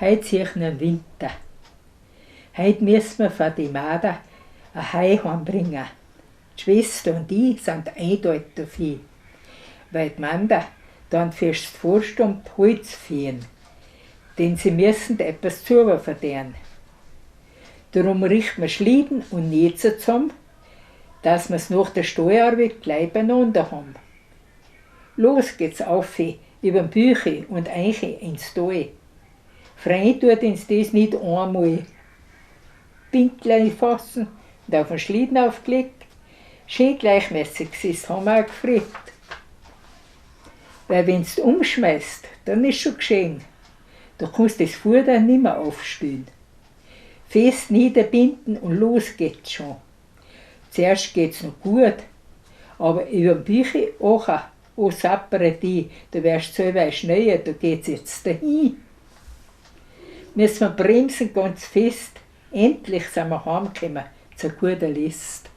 Heut sehe ich einen Winter. Heut müssen wir von den Mädern ein Heu heimbringen. Die Schwester und ich sind eindeutig dafür, weil die Männer dann fürs Vorstand Holz fehlen, denn sie müssen etwas zu verdienen. Darum richten wir Schlieden und Netze zusammen, dass wir es nach der Steuerarbeit gleich beieinander haben. Los geht's auf über den Bücher und Eiche ins Tal. Freien tut uns das nicht einmal. Bindlein fassen und auf den Schlieden aufgelegt. Schön gleichmäßig ist, haben wir auch gefragt. Weil wenn du umschmeißt, dann ist schon geschehen. Da kannst du das Futter nicht mehr aufstellen. Fest niederbinden und los geht's schon. Zuerst geht's noch gut, aber über den Bücher auch sappere die, du wärst selber schneller, da geht's jetzt dahin. Müssen wir bremsen ganz fest, endlich sind wir heimgekommen zur guten List.